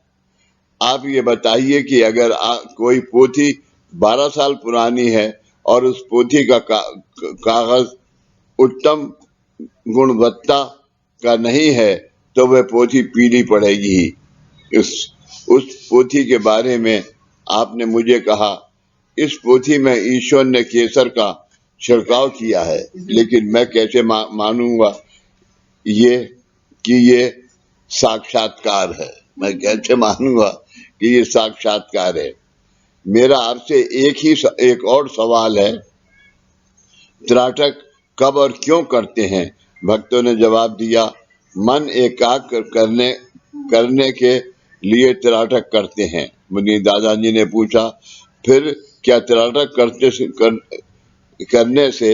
आप ये बताइए कि अगर कोई पोथी 12 साल पुरानी है और उस पोथी का कागज उत्तम गुणवत्ता का नहीं है तो वह पोथी पीली पड़ेगी ही। उस पोथी के बारे में आपने मुझे कहा, इस पोथी में ईश्वर ने केसर का छिड़काव किया है, लेकिन मैं कैसे मानूंगा ये साक्षात्कार है? मैं कैसे मानूंगा कि ये साक्षात्कार है? मेरा आपसे एक और सवाल है, त्राटक कब और क्यों करते हैं? भक्तों ने जवाब दिया, मन एकाग्र करने के लिए त्राटक करते हैं। मुनि दादाजी ने पूछा, फिर क्या त्राटक करने से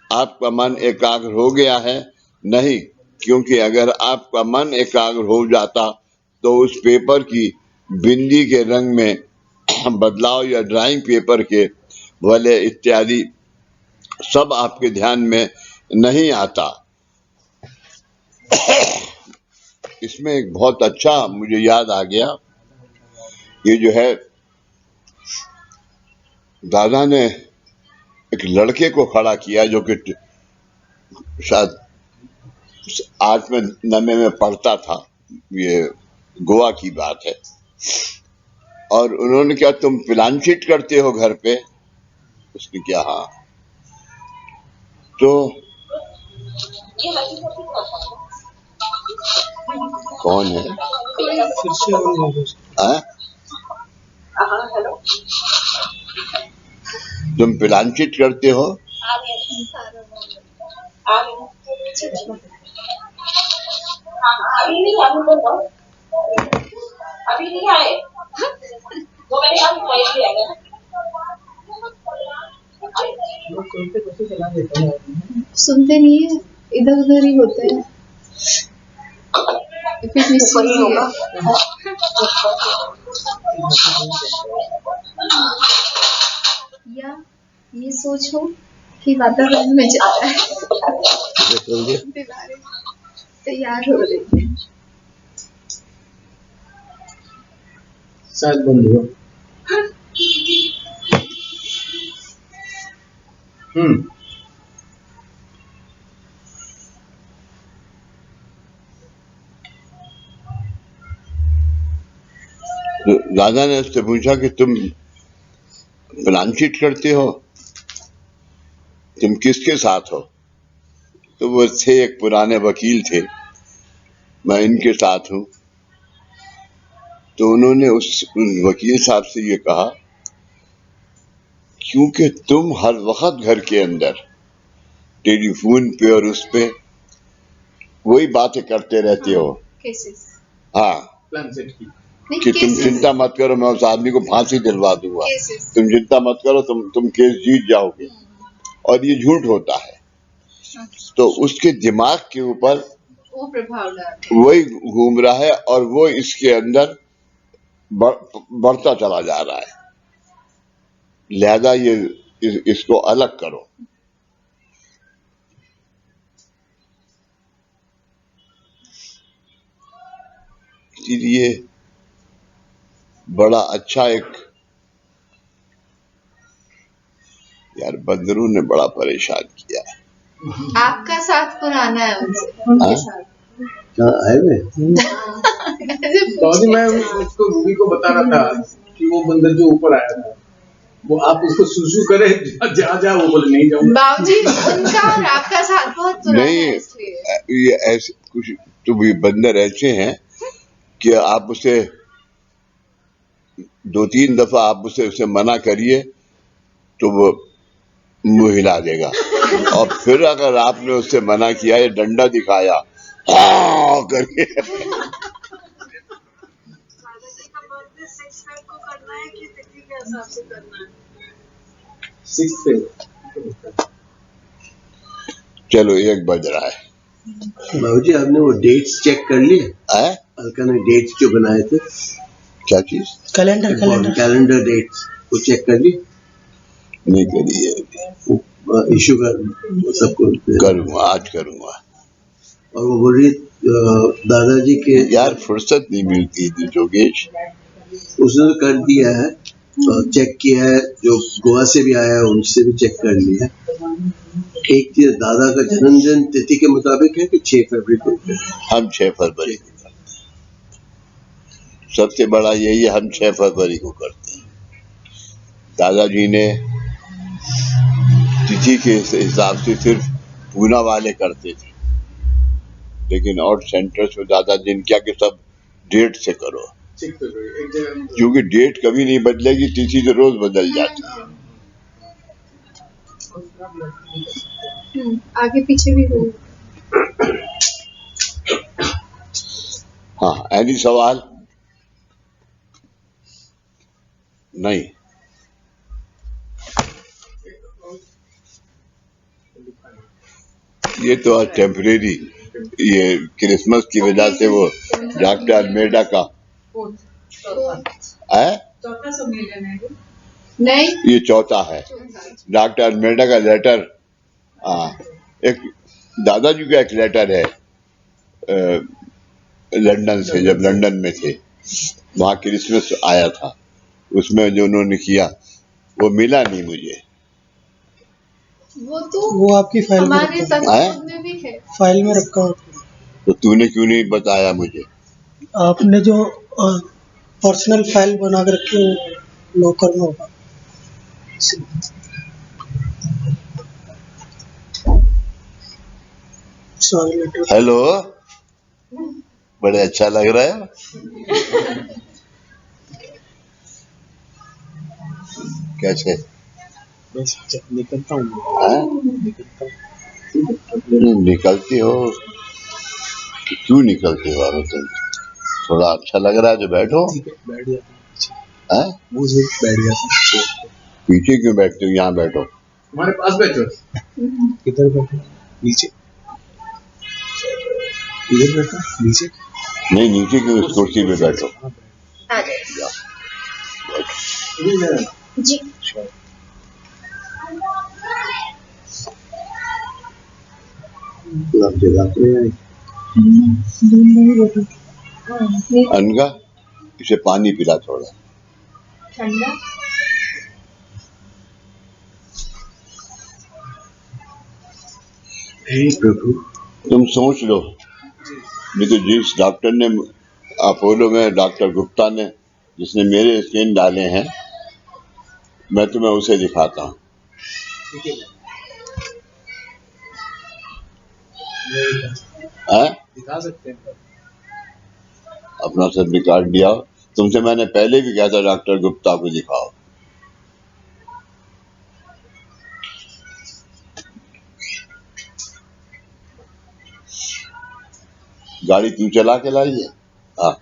आपका मन एकाग्र हो गया है? नहीं, क्योंकि अगर आपका मन एकाग्र हो जाता तो उस पेपर की बिंदी के रंग में बदलाव या ड्राइंग पेपर के वलय इत्यादि सब आपके ध्यान में नहीं आता। इसमें एक बहुत अच्छा मुझे याद आ गया, ये जो है दादा ने एक लड़के को खड़ा किया जो कि शायद 8वें 9वें में पढ़ता था, ये गोवा की बात है। और उन्होंने क्या, तुम प्लान शीट करते हो घर पे? उसने क्या, हाँ। तो कौन है? फिर से तुम प्लान शीट करते हो? अभी नहीं आए, वो मैंने कहा मोबाइल भी आएगा। सुनते नहीं है, इधर उधर ही होते हैं। या ये सोचो कि वातावरण में जा रहा है, दीवारें तैयार हो रही है। शायद बंद हुआ। तो दादा ने उससे पूछा कि तुम प्लान शीट करते हो, तुम किसके साथ हो? तो वो थे, एक पुराने वकील थे, मैं इनके साथ हूं। तो उन्होंने उस वकील साहब से ये कहा, क्योंकि तुम हर वक्त घर के अंदर टेलीफोन पे और उस पे वही बातें करते रहते हो। हाँ, कि तुम चिंता मत करो, मैं उस आदमी को फांसी दिलवा दूंगा, तुम चिंता मत करो, तुम केस जीत जाओगे। और ये झूठ होता है। तो उसके दिमाग के ऊपर वो प्रभाव डाल वही घूम रहा है और वो इसके अंदर बढ़ता चला जा रहा है। लिहाजा ये इसको अलग करो। इसीलिए बड़ा अच्छा एक, यार बंदरू ने बड़ा परेशान किया। आपका साथ पुराना है उनके साथ। है मैं उसको रूबी को बता रहा था कि वो बंदर जो ऊपर आया था वो आप उसको सुसु करे जा वो बोले नहीं जाऊंगा। बाबूजी उनका और आपका साथ बहुत पुराना नहीं, है इसलिए। ये ऐसे कुछ तो भी बंदर ऐसे हैं कि आप उसे 2-3 दफा आप उसे मना करिए तो वो मुंह हिला देगा, और फिर अगर आपने उससे मना किया या डंडा दिखाया हाँ करके चलो 1 बज रहा है। बाबूजी आपने वो डेट्स चेक कर लिए? है? अलका ने डेट्स जो बनाए थे, क्या चीज? कैलेंडर डेट्स वो चेक कर ली? नहीं करी है, इशू कर सबको करूंगा, आज करूंगा। और वो बोल रही दादाजी के यार फुर्सत नहीं मिलती थी जोगेश। उसने तो कर दिया है, चेक किया है, जो गोवा से भी आया है उनसे भी चेक कर लिया है। एक चीज दादा का जन्मदिन तिथि के मुताबिक है कि 6 फरवरी को? हम 6 फरवरी को करते हैं, सबसे बड़ा यही है, हम 6 फरवरी को करते हैं। दादाजी ने तिथि के हिसाब से सिर्फ पूना वाले करते थे, लेकिन और सेंटर्स में दादाजी ने क्या कि सब डेट से करो, क्योंकि डेट कभी नहीं बदलेगी, तिथि तो रोज बदल जाती है। आगे पीछे भी हो। हाँ, एनी सवाल? नहीं। ये तो आज टेम्परेरी, ये क्रिसमस की वजह से वो डॉक्टर अल्मेडा का है, चौथा सम्मेलन है ये। नहीं, ये चौथा है। डॉक्टर अल्मेडा का लेटर, एक दादाजी का एक लेटर है लंदन से, जब लंदन में थे वहाँ क्रिसमस आया था, उसमें जो उन्होंने किया वो मिला नहीं मुझे। वो आपकी फाइल में हमारे रखा है। संस्कृत में भी है। फाइल में रखा है। तो तूने क्यों नहीं बताया मुझे? आपने जो पर्सनल फाइल बना के रखी है लॉकर में होगा। हेलो, बड़े अच्छा लग रहा है। कैसे निकलता हूँ, निकलती हो? क्यों निकलती हो? अभी तुम थोड़ा अच्छा लग रहा है तो बैठो। बैठ जाता हैं? वो बैठ जाता। पीछे क्यों बैठते हो? यहाँ बैठो। हमारे पास बैठो। किधर बैठो? नीचे। इधर बैठो नीचे। नहीं, नीचे क्यों? इस कुर्सी पे बैठो। आ जाओ। जी। आप जगाते हैं अनगा, इसे पानी पिला थोड़ा। ठंडा। हे प्रभु, तुम सोच लो, नहीं तो जिस डॉक्टर ने अपोलो में, डॉक्टर गुप्ता ने, जिसने मेरे स्किन डाले हैं, मैं तुम्हें उसे दिखाता हूँ। दिखा सकते हैं। अपना सब रिकॉर्ड दिया। तुमसे मैंने पहले भी कहा था डॉक्टर गुप्ता को दिखाओ। गाड़ी तू चला के लाई है? हाँ,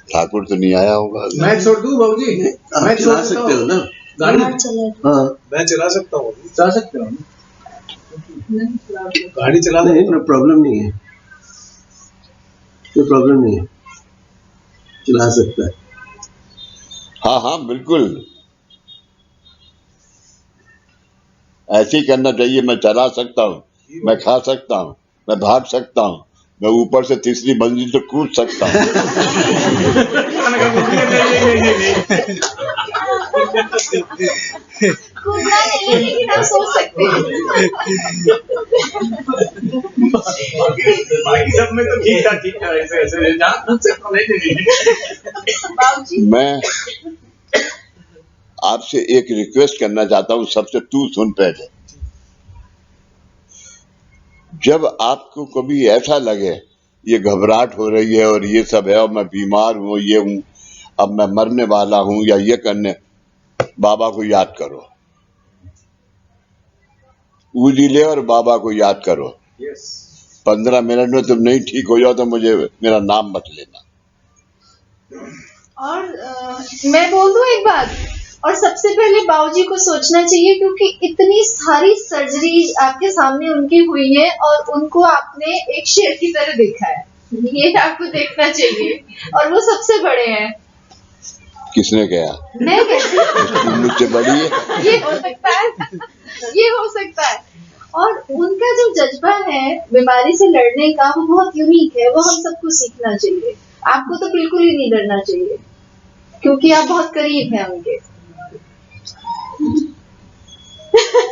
ठाकुर तो नहीं आया होगा। मैं छोड़ दूं बाबूजी? आप चला सकते हो ना गाड़ी? हाँ, मैं चला सकता हूँ। चला सकते हो? गाड़ी चला नहीं, प्रॉब्लम नहीं है, कोई प्रॉब्लम नहीं है, चला सकता है। हाँ हाँ बिल्कुल, ऐसे ही करना चाहिए। मैं चला सकता हूँ, मैं खा सकता हूँ, मैं भाग सकता हूँ, मैं ऊपर से तीसरी मंजिल से कूद सकता हूँ। इतना नहीं है, लेकिन आप सोच सकते हैं। बाकी सब में तो ठीक था ऐसे ऐसे जहाँ से तो नहीं दे बाबूजी मैं आपसे एक रिक्वेस्ट करना चाहता हूँ, सबसे तू सुन पहले। जब आपको कभी ऐसा लगे ये घबराहट हो रही है और ये सब है और मैं बीमार हूँ, ये हूँ, अब मैं मरने वाला हूँ या ये करने, बाबा को याद करो, ऊजी ले और बाबा को याद करो। 15 मिनट में तुम नहीं ठीक हो जाओ तो मुझे मेरा नाम मत लेना। और मैं बोल दूं एक बात, और सबसे पहले बाबूजी को सोचना चाहिए, क्योंकि इतनी सारी सर्जरी आपके सामने उनकी हुई है और उनको आपने एक शेर की तरह देखा है, ये आपको देखना चाहिए, और वो सबसे बड़े हैं। किसने कहा? मैं कहती हूँ तुम मुझसे बड़ी है। ये हो सकता है, ये हो सकता है। और उनका जो जज्बा है बीमारी से लड़ने का, वो बहुत यूनिक है, वो हम सबको सीखना चाहिए। आपको तो बिल्कुल ही नहीं डरना चाहिए, क्योंकि आप बहुत करीब हैं उनके।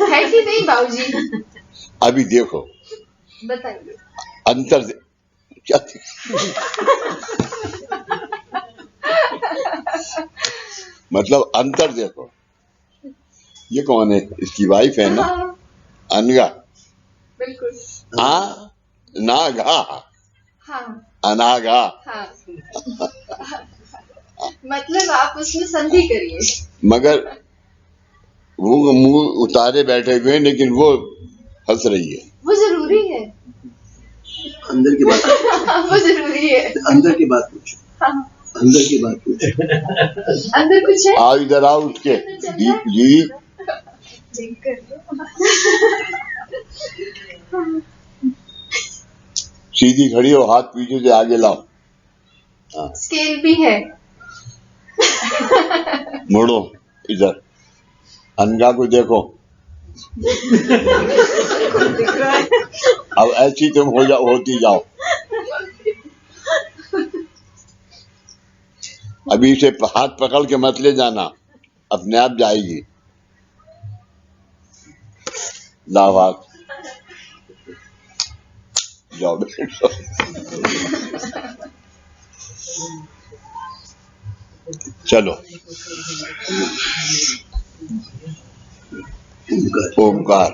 है कि नहीं बाबूजी? अभी देखो, बताइए। अंतर क्या मतलब अंतर देखो। ये कौन है? इसकी वाइफ है ना, हाँ, अनगा। बिल्कुल। आ नागा, हाँ अनागा। हाँ। मतलब आप उसमें संधि करिए। मगर वो मुंह उतारे बैठे हुए हैं, लेकिन वो हंस रही है। वो जरूरी है। अंदर की बात वो जरूरी है। अंदर की बात पूछो, हाँ। अंदर की बात पूछो। अंदर कुछ है? आओ इधर आओ उठ के। दीप जी चेक कर लो। सीधी खड़ी हो, हाथ पीछे से आगे लाओ। हाँ, स्केल भी है। मुड़ो इधर, अनगा को देखो। अब ऐसी तुम होती जाओ। अभी से हाथ पकड़ के मत ले जाना, अपने आप जाएगी। लाओ हाथ, जाओ बैठो। चलो, ओमकार।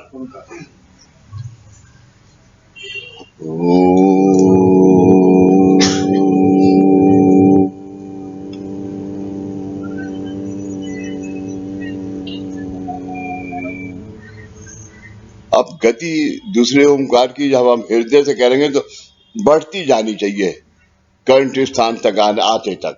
अब गति दूसरे ओमकार की जब हम हृदय से करेंगे तो बढ़ती जानी चाहिए कंठ स्थान तक आते तक।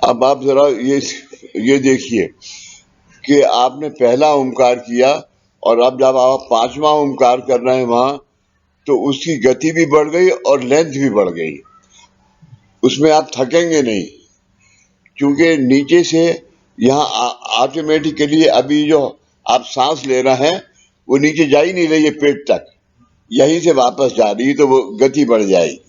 अब आप जरा ये देखिए कि आपने पहला ओमकार किया और अब जब आप 5वां ओमकार कर रहे हैं वहां, तो उसकी गति भी बढ़ गई और लेंथ भी बढ़ गई। उसमें आप थकेंगे नहीं, क्योंकि नीचे से यहाँ ऑटोमेटिकली अभी जो आप सांस ले रहे हैं वो नीचे जा ही नहीं रही है पेट तक, यहीं से वापस जा रही है, तो वो गति बढ़ जाएगी।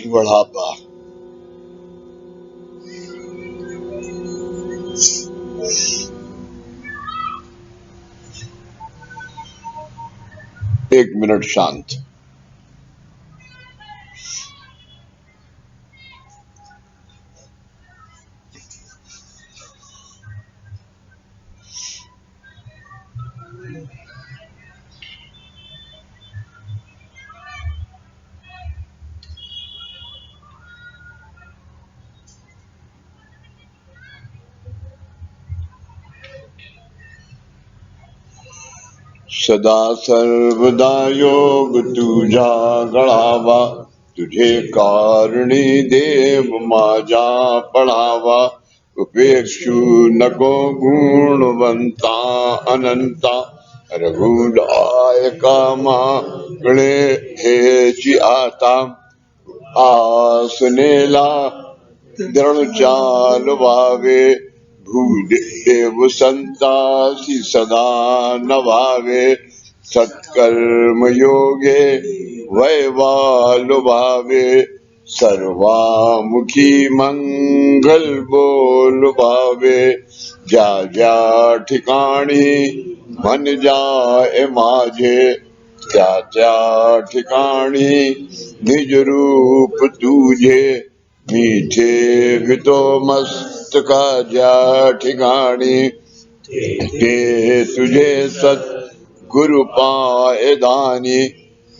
बुढ़ापा, एक मिनट शांत। सदा सर्वदा योग तुझा गळावा, तुझे कारणी देव माझा पळावा। उपेक्षू नको गुणवंता अनंता, रघुदायका मागणे हेची आता। आसनेला दृढ चालवावे, भूदेव संतासी सदा नवावे। सत्कर्म योगे वैवाल भावे, सर्वामुखी मंगल बोल भावे। ज्या ज्या ठिकाणी मन जाए माझे, त्या त्या ठिकाणी निज रूप तुझे। मीठे वितो मस्तका ज्या ठिकाणी, ते तुझे सत गुरु पाए दानी।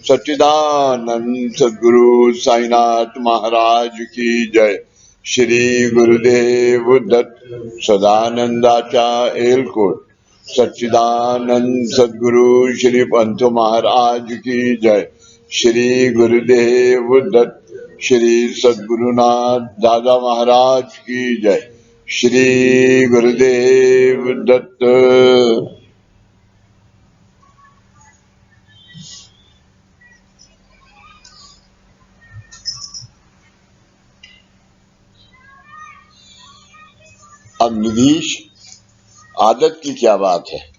सच्चिदानंद सद्गुरु साईनाथ महाराज की जय। श्री गुरुदेव दत्त सदानंदाचा एलकोट। सच्चिदानंद सद्गुरु श्री पंत महाराज की जय। श्री गुरुदेव दत्त श्री सद्गुरुनाथ दादा महाराज की जय। श्री गुरुदेव दत्त। अब निधीश, आदत की क्या बात है,